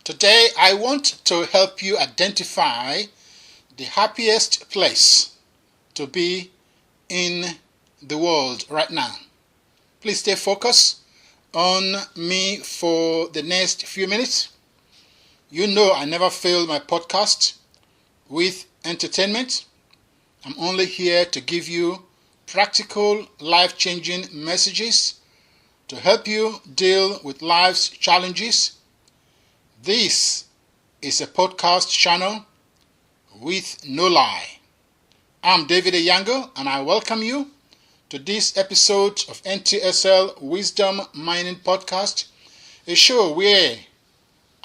Today I want to help you identify the happiest place to be in the world right now. Please stay focused on me for the next few minutes. You know I never fail my podcast with entertainment. I'm only here to give you practical, life-changing messages to help you deal with life's challenges. This is a podcast channel with no lie. I'm David Eyiangho, and I welcome you to this episode of NTSL Wisdom Mining Podcast, a show where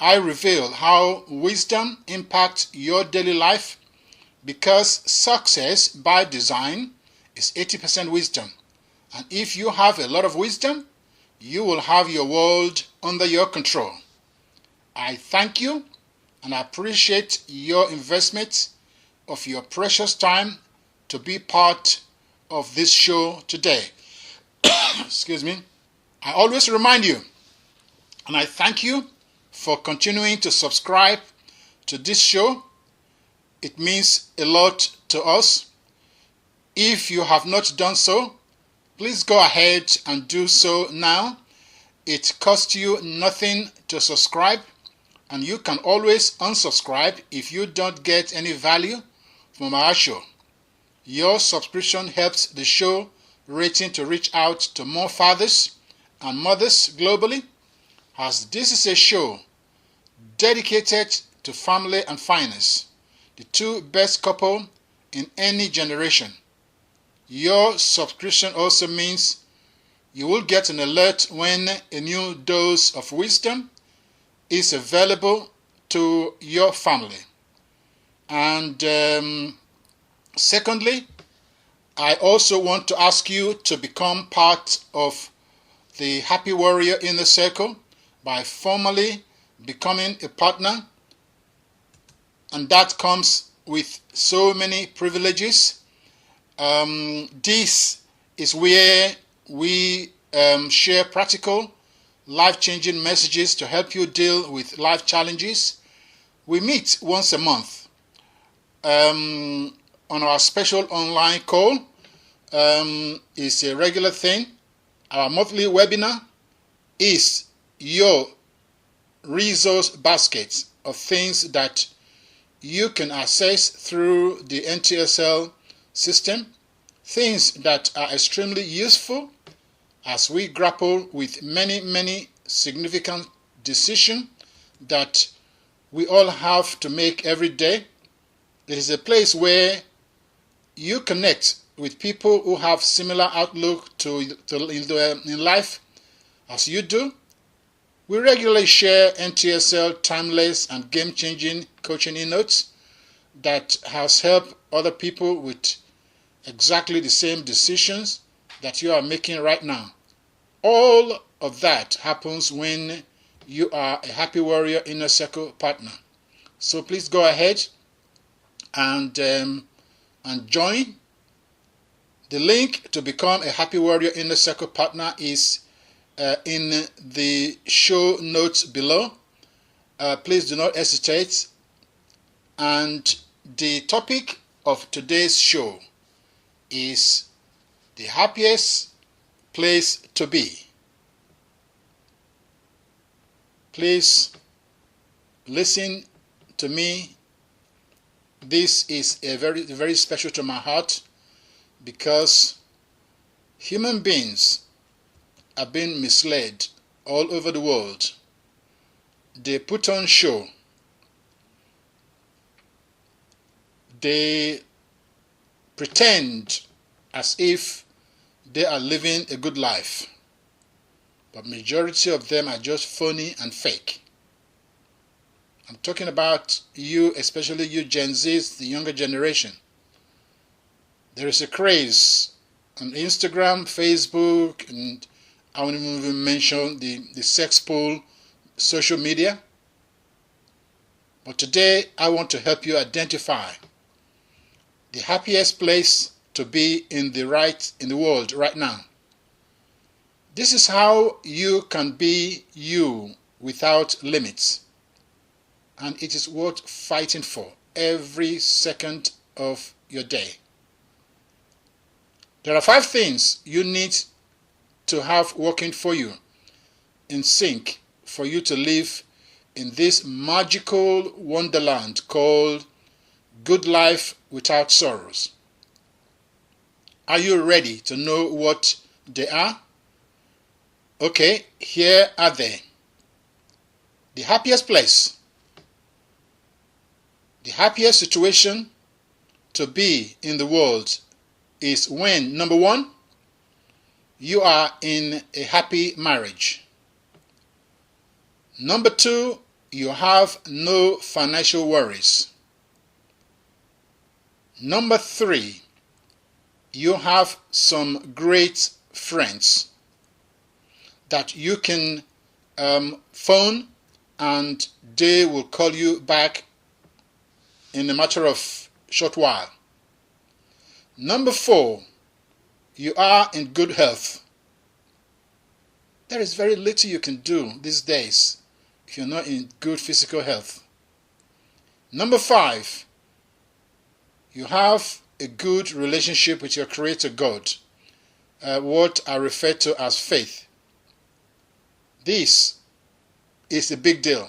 I reveal how wisdom impacts your daily life, because success by design is 80% wisdom. And if you have a lot of wisdom, you will have your world under your control. I thank you and I appreciate your investment of your precious time to be part of this show today. Excuse me. I always remind you, and I thank you for continuing to subscribe to this show. It means a lot to us. If you have not done so, please go ahead and do so now. It costs you nothing to subscribe, and you can always unsubscribe if you don't get any value from our show. Your subscription helps the show rating to reach out to more fathers and mothers globally, as this is a show dedicated to family and finance, the two best couple in any generation. Your subscription also means you will get an alert when a new dose of wisdom is available to your family. And secondly, I also want to ask you to become part of the Happy Warrior Inner Circle by formally becoming a partner. And that comes with so many privileges. This is where we share practical, life-changing messages to help you deal with life challenges. We meet once a month on our special online call. It's a regular thing. Our monthly webinar is your resource basket of things that you can access through the NTSL system, things that are extremely useful as we grapple with many significant decisions that we all have to make every day. It is a place where you connect with people who have similar outlook in life as you do. We regularly share NTSL timeless and game-changing coaching notes that has helped other people with exactly the same decisions that you are making right now. All of that happens when you are a Happy Warrior Inner Circle partner. So please go ahead and join. The link to become a Happy Warrior Inner Circle partner is in the show notes below. Please do not hesitate. And the topic of today's show is the happiest place to be. Please listen to me. This is a very special to my heart, because human beings are being misled all over the world. They put on show. They pretend as if they are living a good life, but majority of them are just phony and fake. I'm talking about you, especially you Gen Zs, the younger generation. There is a craze on Instagram, Facebook, and I won't even mention the sex pool, social media. But today I want to help you identify the happiest place to be in the world right now. This is how you can be you without limits. and it is worth fighting for every second of your day. There are 5 things you need to have working for you in sync for you to live in this magical wonderland called good life without sorrows. Are you ready to know what they are? Okay, here are they. The happiest place. The happiest situation to be in the world is when, number 1, you are in a happy marriage. Number 2, you have no financial worries. Number 3, you have some great friends that you can phone and they will call you back in a matter of short while. Number 4, you are in good health. There is very little you can do these days if you're not in good physical health. Number 5, you have a good relationship with your Creator God, what I refer to as faith. This is a big deal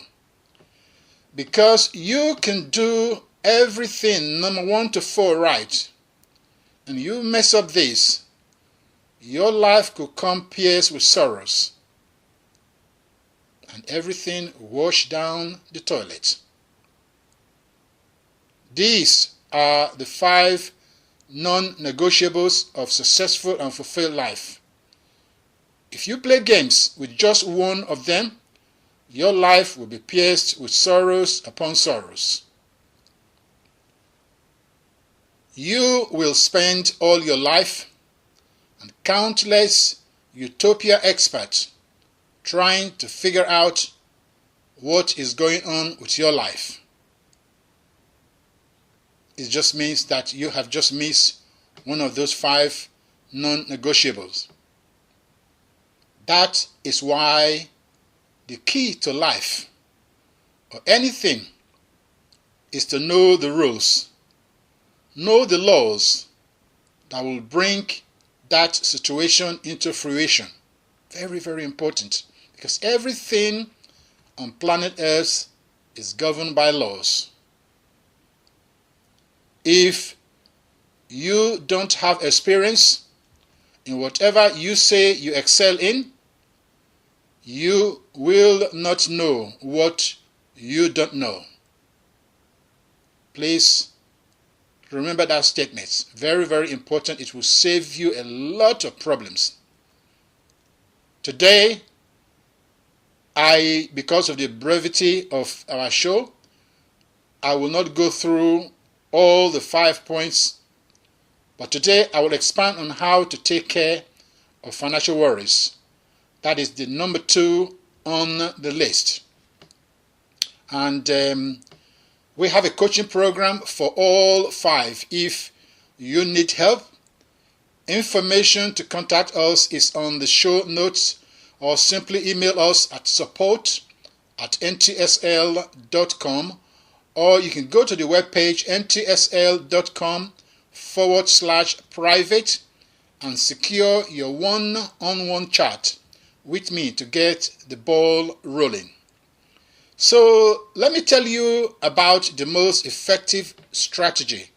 because you can do everything number 1 to 4 right, and you mess up this, your life could come pierced with sorrows and everything wash down the toilet. These are the 5 non-negotiables of successful and fulfilled life. If you play games with just one of them, your life will be pierced with sorrows upon sorrows. You will spend all your life and countless utopia experts trying to figure out what is going on with your life. It just means that you have just missed one of those 5 non-negotiables. That is why the key to life or anything is to know the rules, know the laws that will bring that situation into fruition. Very, very important, because everything on planet Earth is governed by laws. If you don't have experience in whatever you say you excel in, you will not know what you don't know. Please remember that statement. Very, very important. It will save you a lot of problems. Today, because of the brevity of our show, I will not go through all the 5 points, but today I will expand on how to take care of financial worries. That is the number 2 on the list. And we have a coaching program for all 5 if you need help. Information to contact us is on the show notes, or simply email us at support@ntsl.com, or you can go to the webpage ntsl.com/private and secure your one-on-one chat with me to get the ball rolling. So let me tell you about the most effective strategy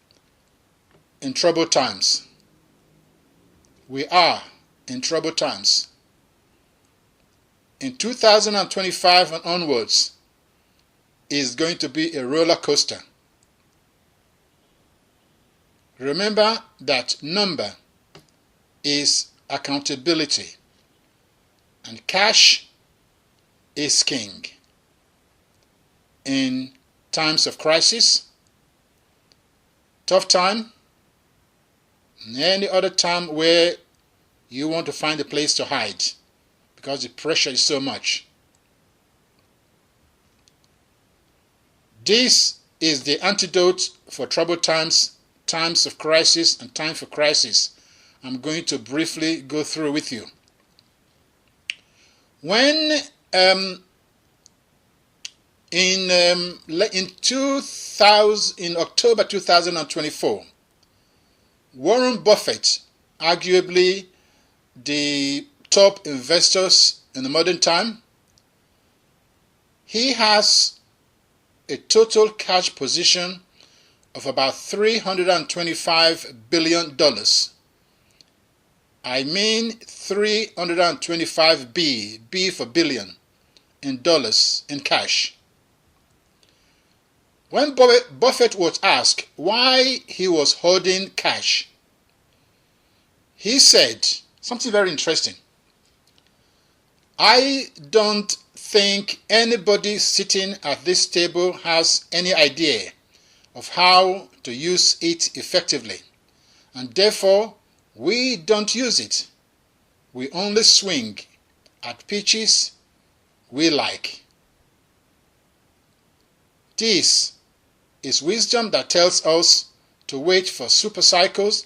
in troubled times. We are in troubled times. In 2025 and onwards is going to be a roller coaster. Remember that number is accountability, and cash is king. In times of crisis, tough time, and any other time where you want to find a place to hide because the pressure is so much. This is the antidote for troubled times, times of crisis, and time for crisis. I'm going to briefly go through with you. When In October 2024, Warren Buffett, arguably the top investors in the modern time, he has a total cash position of about $325 billion. I mean 325 B for billion, in dollars, in cash. When Buffett was asked why he was holding cash, he said something very interesting. I don't think anybody sitting at this table has any idea of how to use it effectively, and therefore we don't use it. We only swing at pitches we like. This is wisdom that tells us to wait for super cycles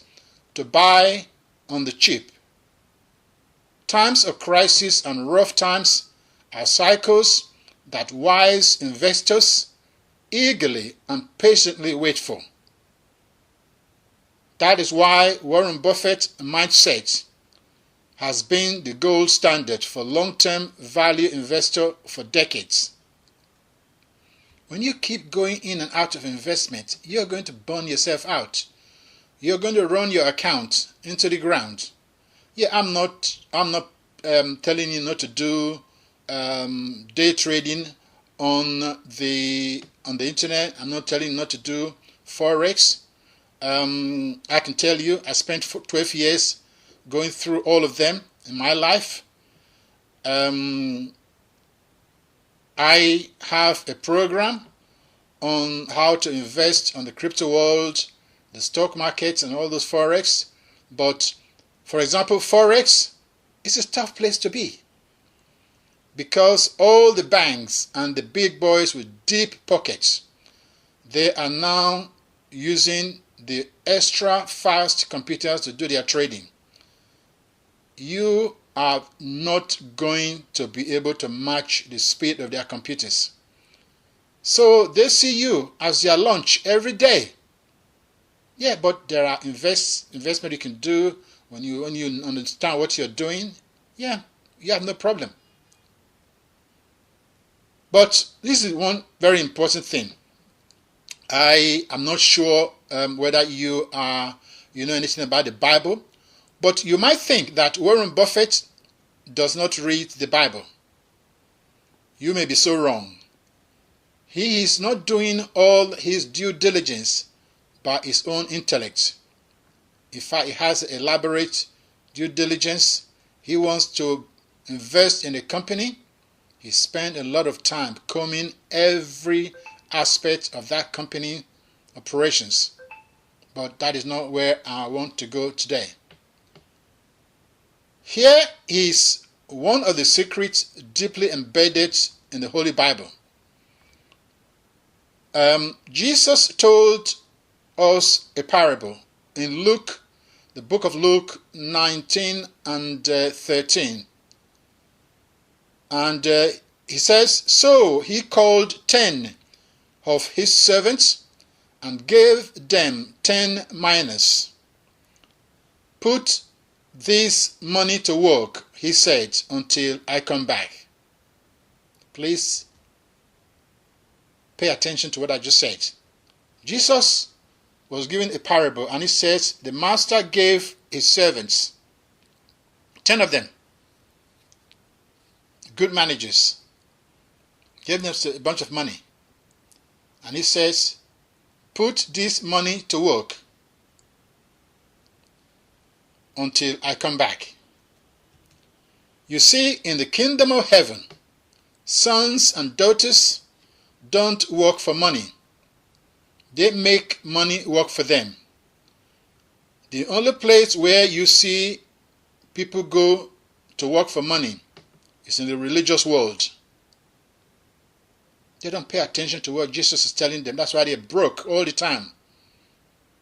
to buy on the cheap. Times of crisis and rough times are cycles that wise investors eagerly and patiently wait for. That is why Warren Buffett's mindset has been the gold standard for long-term value investor for decades. When you keep going in and out of investment, you're going to burn yourself out. You're going to run your account into the ground. Yeah, I'm not telling you not to do day trading on the internet. I'm not telling you not to do forex. I can tell you, I spent 12 years going through all of them in my life. I have a program on how to invest on the crypto world, the stock markets, and all those forex. But for example, forex is a tough place to be, because all the banks and the big boys with deep pockets, they are now using the extra fast computers to do their trading. You are not going to be able to match the speed of their computers. So they see you as their lunch every day. Yeah, but there are investment you can do when you understand what you're doing. Yeah, you have no problem. But this is one very important thing. I am not sure whether you know anything about the Bible, but you might think that Warren Buffett does not read the Bible. You may be so wrong. He is not doing all his due diligence by his own intellect. In fact, he has elaborate due diligence. He wants to invest in a company. He spent a lot of time combing every aspect of that company operations. But that is not where I want to go today. Here is one of the secrets deeply embedded in the Holy Bible. Jesus told us a parable in Luke, the book of Luke 19 and 13. And he says, so he called 10 of his servants and gave them 10 minas. Put this money to work, he said, until I come back. Please pay attention to what I just said. Jesus was given a parable, and he says the master gave his servants, 10 of them, good managers, gave them a bunch of money. And he says, put this money to work until I come back. You see, in the kingdom of heaven, sons and daughters don't work for money. They make money work for them. The only place where you see people go to work for money is in the religious world. They don't pay attention to what Jesus is telling them. That's why they're broke all the time.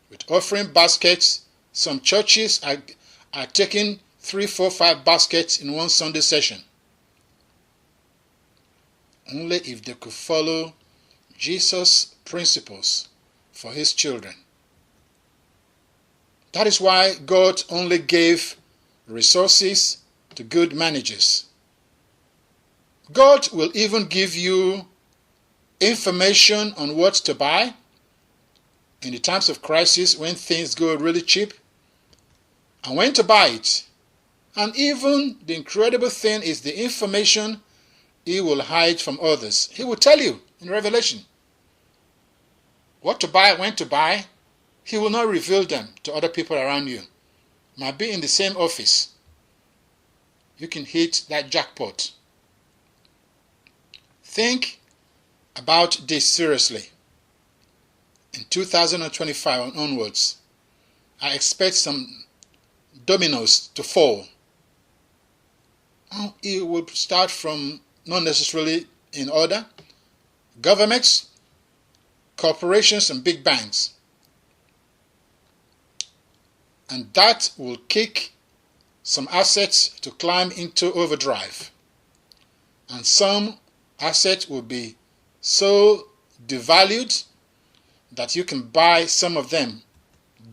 With offering baskets, some churches are taking 3, 4, 5 baskets in one Sunday session. only if they could follow Jesus' principles for his children. That is why God only gave resources to good managers. God will even give you information on what to buy in the times of crisis when things go really cheap and when to buy it. And even the incredible thing is the information he will hide from others. He will tell you in Revelation what to buy, when to buy. He will not reveal them to other people around you. Might be in the same office. You can hit that jackpot. Think about this seriously. In 2025 and onwards, I expect some dominoes to fall. It will start from, not necessarily in order, governments, corporations, and big banks. And that will kick some assets to climb into overdrive. And some assets will be so devalued that you can buy some of them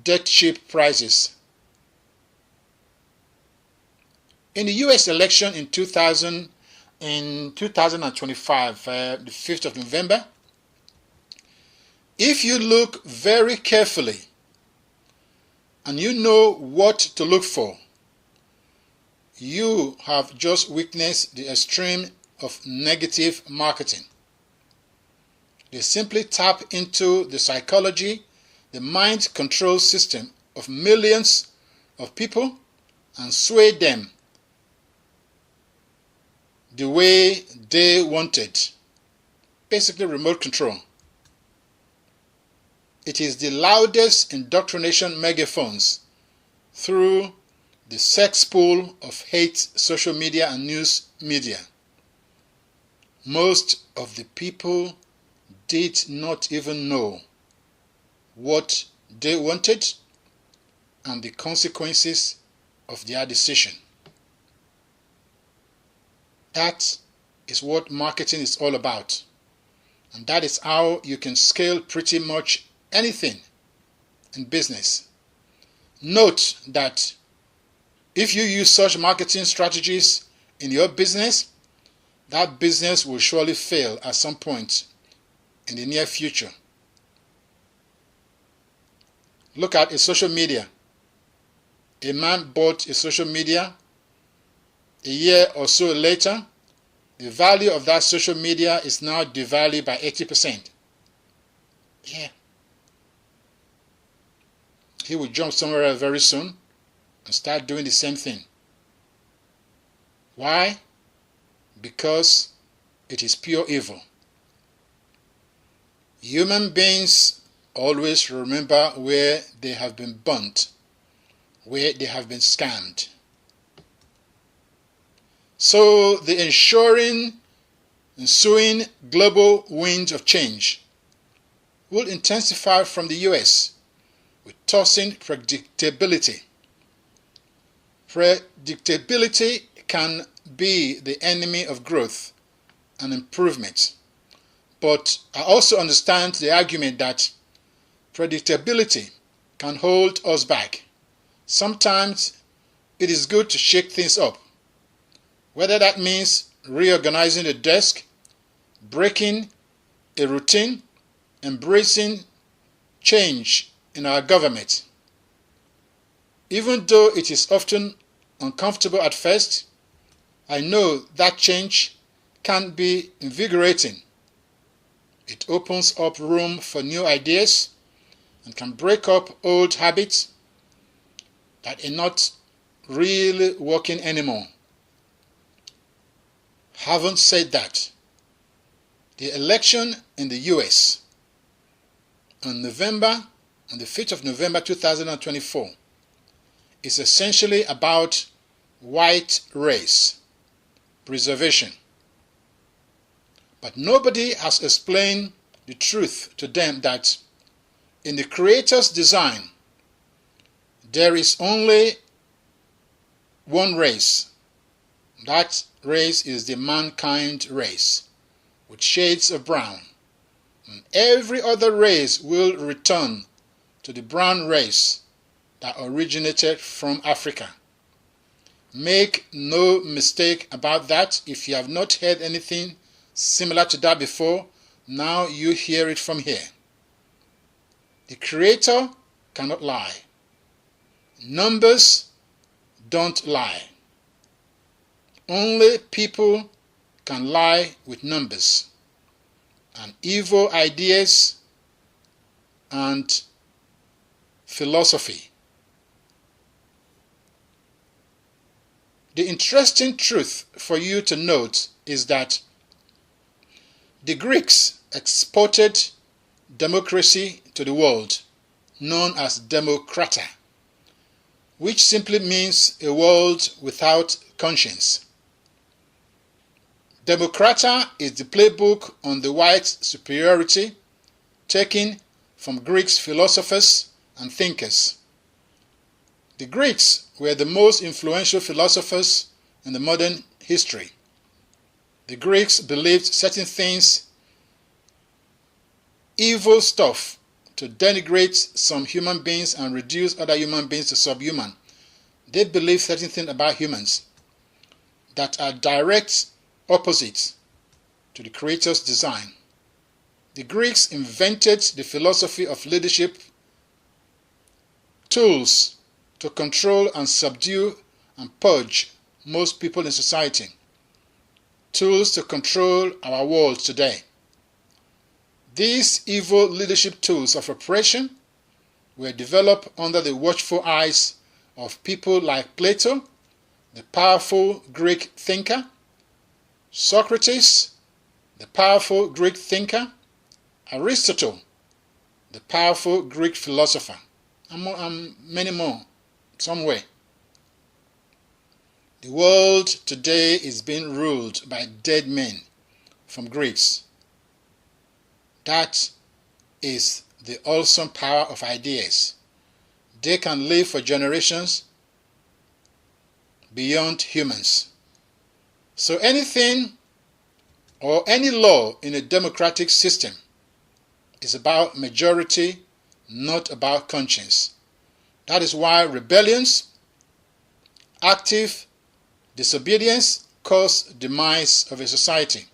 dead cheap prices. In the US election in 2025, the 5th of November, if you look very carefully and you know what to look for, you have just witnessed the extreme of negative marketing. They simply tap into the psychology, the mind control system of millions of people and sway them the way they wanted. Basically remote control. It is the loudest indoctrination megaphones through the cesspool of hate social media and news media. Most of the people did not even know what they wanted and the consequences of their decision. That is what marketing is all about. And that is how you can scale pretty much anything in business. Note that if you use such marketing strategies in your business, that business will surely fail at some point in the near future. Look at a social media. A man bought a social media. A year or so later, the value of that social media is now devalued by 80%. Yeah. He will jump somewhere else very soon and start doing the same thing. Why? Because it is pure evil. Human beings always remember where they have been burnt, where they have been scammed. So the ensuing global wind of change will intensify from the US with tossing predictability. Predictability can be the enemy of growth and improvement. But I also understand the argument that predictability can hold us back. Sometimes it is good to shake things up. Whether that means reorganizing the desk, breaking a routine, embracing change in our government. Even though it is often uncomfortable at first, I know that change can be invigorating. It opens up room for new ideas and can break up old habits that are not really working anymore. Having said that, the election in the US on the 5th of November 2024 is essentially about white race preservation. But nobody has explained the truth to them that in the Creator's design, there is only one race. That race is the mankind race. with shades of brown. And every other race will return to the brown race that originated from Africa. Make no mistake about that. If you have not heard anything similar to that before, now you hear it from here. The Creator cannot lie. Numbers don't lie. Only people can lie with numbers, and evil ideas and philosophy. The interesting truth for you to note is that the Greeks exported democracy to the world, known as Democrata, which simply means a world without conscience. Democrata is the playbook on the white superiority taken from Greek philosophers and thinkers. The Greeks were the most influential philosophers in the modern history. The Greeks believed certain things, evil stuff, to denigrate some human beings and reduce other human beings to subhuman. They believed certain things about humans that are direct opposites to the Creator's design. The Greeks invented the philosophy of leadership, tools to control and subdue and purge most people in society, tools to control our world today. These evil leadership tools of oppression were developed under the watchful eyes of people like Plato, the powerful Greek thinker, Socrates, the powerful Greek thinker, Aristotle, the powerful Greek philosopher, and many more, somewhere. The world today is being ruled by dead men from Greeks. That is the awesome power of ideas. They can live for generations beyond humans. So anything or any law in a democratic system is about majority, not about conscience. That is why rebellions, active disobedience cause demise of a society.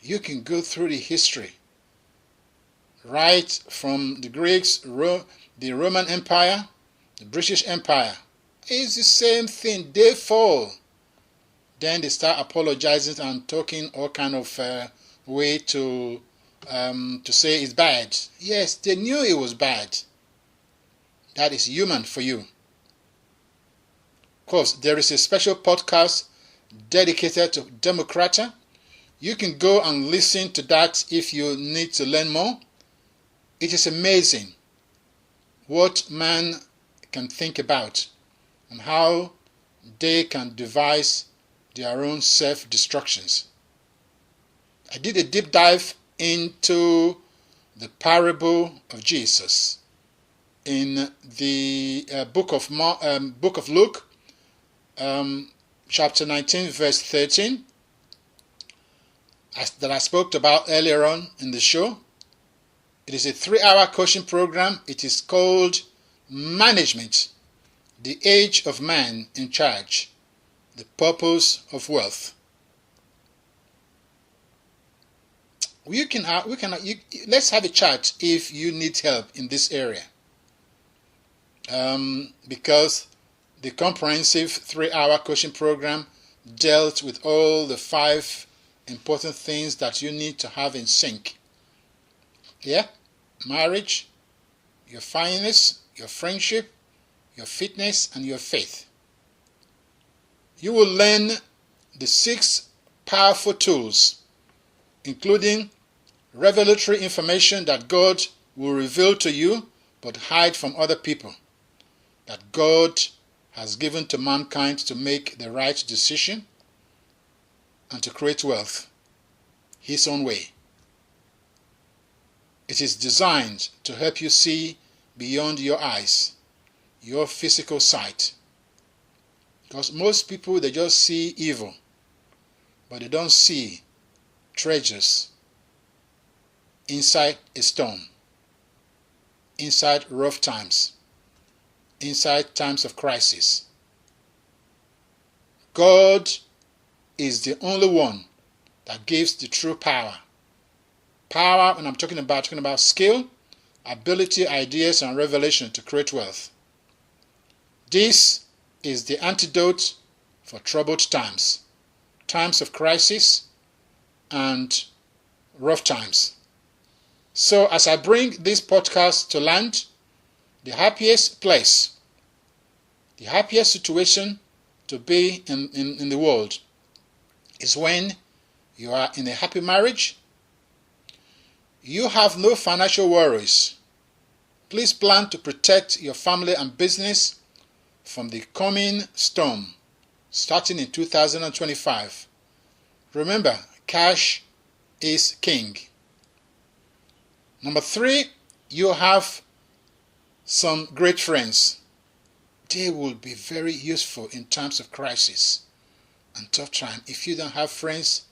You can go through the history, right from the Greeks, the Roman Empire, the British Empire. It's the same thing. They fall. Then they start apologizing and talking all kind of way to say it's bad. Yes, they knew it was bad. That is human for you. Of course, there is a special podcast dedicated to Democrata. You can go and listen to that if you need to learn more. It is amazing what man can think about and how they can devise their own self-destructions. I did a deep dive into the parable of Jesus in the book of Luke, chapter 19, verse 13, that I spoke about earlier on in the show. It is a 3-hour coaching program. It is called Management, the Age of Man in Charge, the Purpose of Wealth. Let's have a chat if you need help in this area. Because the comprehensive 3-hour coaching program dealt with all the 5 important things that you need to have in sync. Yeah? Marriage, your finance, your friendship, your fitness, and your faith. You will learn the 6 powerful tools, including revelatory information that God will reveal to you but hide from other people, that God has given to mankind to make the right decision and to create wealth His own way. It is designed to help you see beyond your eyes, your physical sight. Because most people, they just see evil, but they don't see treasures inside a storm, inside rough times, inside times of crisis. God is the only one that gives the true power. Power, when I'm talking about skill, ability, ideas, and revelation to create wealth. This is the antidote for troubled times, times of crisis, and rough times. So as I bring this podcast to land, the happiest place, the happiest situation to be in the world is when you are in a happy marriage. You have no financial worries. Please plan to protect your family and business from the coming storm starting in 2025. Remember, cash is king. Number 3, you have some great friends. They will be very useful in times of crisis and tough time. If you don't have friends,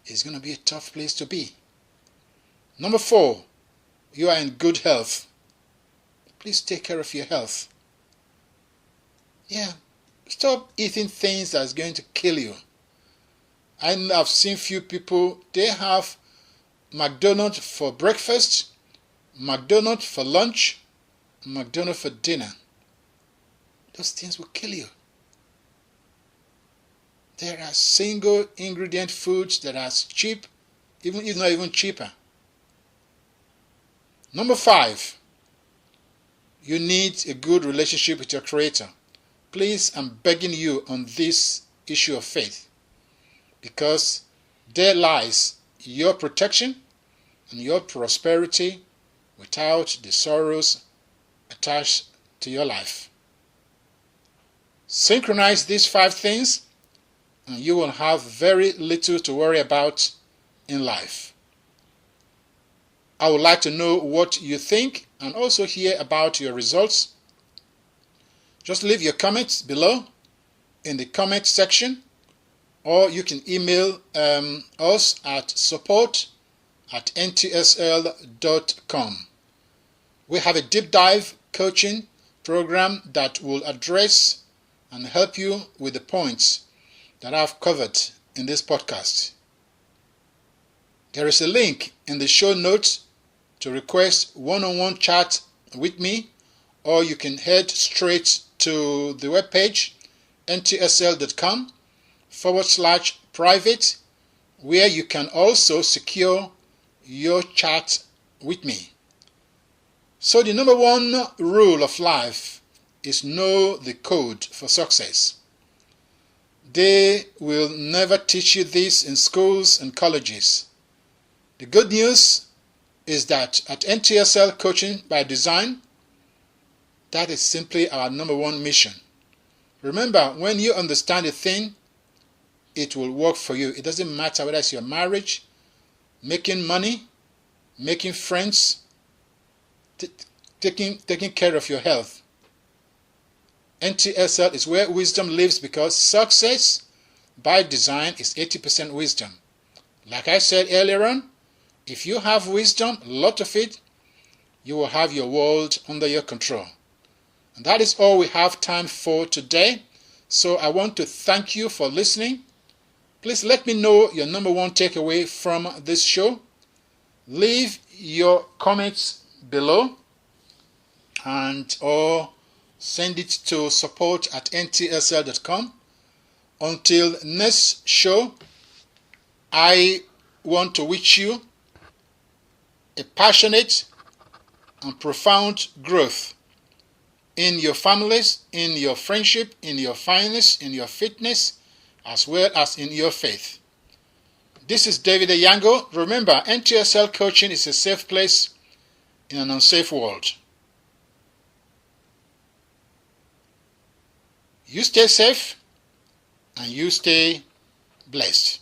it's going to be a tough place to be. Number 4, you are in good health. Please take care of your health. Yeah, stop eating things that's going to kill you. I've seen few people, they have McDonald's for breakfast, McDonald's for lunch, McDonald's for dinner. Those things will kill you. There are single ingredient foods that are cheap, even if not even cheaper. Number 5, you need a good relationship with your Creator. Please, I'm begging you on this issue of faith, because there lies your protection and your prosperity without the sorrows attached to your life. Synchronize these 5 things and you will have very little to worry about in life. I would like to know what you think and also hear about your results. Just leave your comments below in the comment section, or you can email us at support@ntsl.com. We have a deep dive coaching program that will address and help you with the points that I've covered in this podcast. There is a link in the show notes to request one-on-one chat with me, or you can head straight to the webpage ntsl.com/private, where you can also secure your chat with me. So the number 1 rule of life is know the code for success. They will never teach you this in schools and colleges. The good news is that at NTSL Coaching by Design, that is simply our number 1 mission. Remember, when you understand a thing, it will work for you. It doesn't matter whether it's your marriage, making money, making friends, taking care of your health. NTSL is where wisdom lives, because success by design is 80% wisdom. Like I said earlier on, if you have wisdom, a lot of it, you will have your world under your control. And that is all we have time for today. So I want to thank you for listening. Please let me know your number 1 takeaway from this show. Leave your comments below or send it to support@ntsl.com. Until next show, I want to wish you a passionate and profound growth in your families, in your friendship, in your finance, in your fitness, as well as in your faith. This is David Eyiangho. Remember, NTSL coaching is a safe place in an unsafe world. You stay safe and you stay blessed.